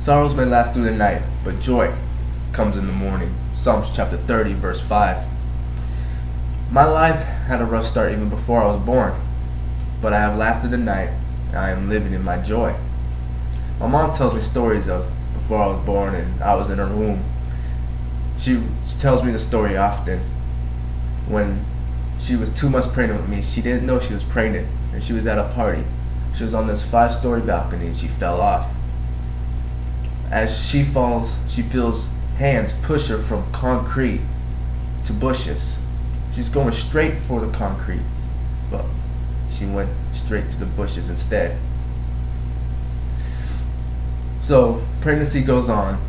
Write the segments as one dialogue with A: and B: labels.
A: Sorrows may last through the night, but joy comes in the morning. Psalms chapter 30, verse 5. My life had a rough start even before I was born, but I have lasted the night, and I am living in my joy. My mom tells me stories of before I was born and I was in her womb. She tells me the story often. When she was 2 months pregnant with me, she didn't know she was pregnant, and she was at a party. She was on this 5-story balcony and she fell off. As she falls, she feels hands push her from concrete to bushes. She's going straight for the concrete, but she went straight to the bushes instead. So pregnancy goes on,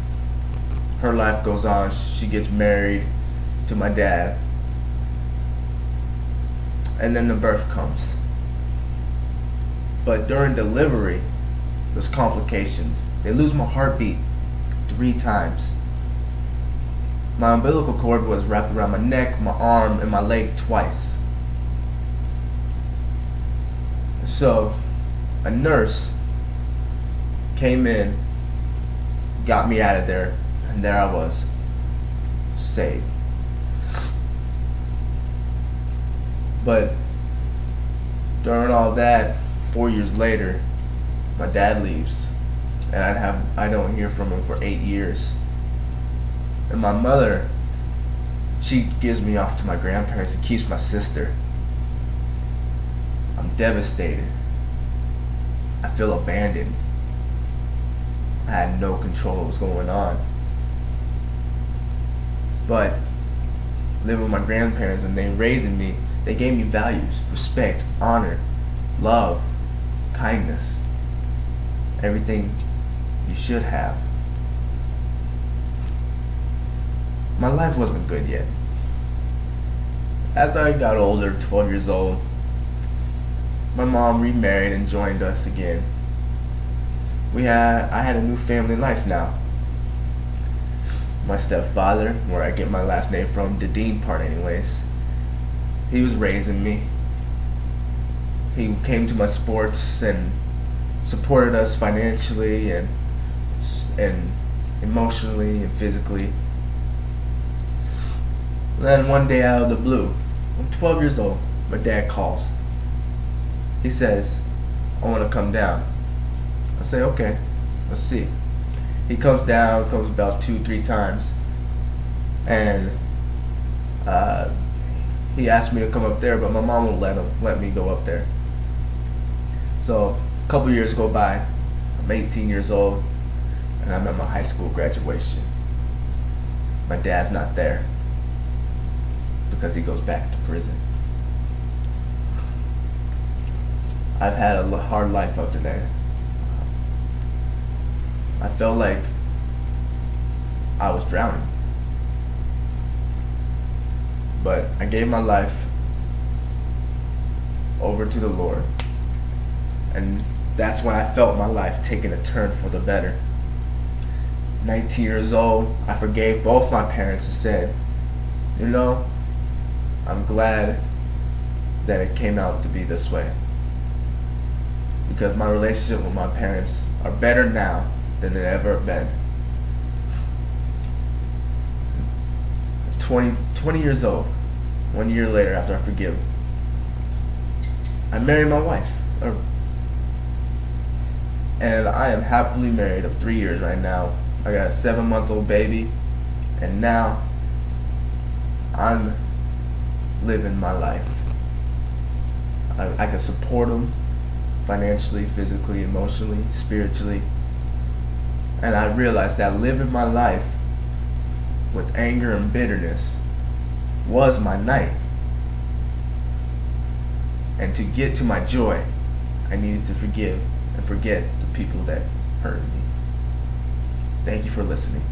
A: her life goes on. She gets married to my dad, and then the birth comes. But during delivery, there's complications. They lose my heartbeat 3 times. My umbilical cord was wrapped around my neck, my arm, and my leg twice. So a nurse came in, got me out of there, and there I was, saved. But during all that, 4 years later, my dad leaves, and I don't hear from him for 8 years. And my mother, she gives me off to my grandparents and keeps my sister. I'm devastated. I feel abandoned. I had no control of what was going on. But living with my grandparents and they raising me, they gave me values, respect, honor, love, kindness, everything you should have. My life wasn't good yet. As I got older, 12 years old, my mom remarried and joined us again. I had a new family life now. My stepfather, where I get my last name from, the Dean part anyways, he was raising me. He came to my sports and supported us financially and emotionally and physically. Then one day out of the blue, I'm 12 years old, my dad calls. He says, I want to come down. I say, okay, let's see. He comes down, comes about 2-3 times, and he asked me to come up there, but my mom won't let me go up there. So a couple years go by, I'm 18 years old, and I'm at my high school graduation. My dad's not there because he goes back to prison. I've had a hard life up to that. I felt like I was drowning. But I gave my life over to the Lord. And that's when I felt my life taking a turn for the better. 19 years old, I forgave both my parents and said, you know, I'm glad that it came out to be this way. Because my relationship with my parents are better now than they've ever been. 20 years old, 1 year later after I forgive, I married my wife. And I am happily married of 3 years right now. I got a 7-month-old baby, and now I'm living my life. I can support him financially, physically, emotionally, spiritually. And I realized that living my life with anger and bitterness was my night. And to get to my joy, I needed to forgive and forget the people that hurt me. Thank you for listening.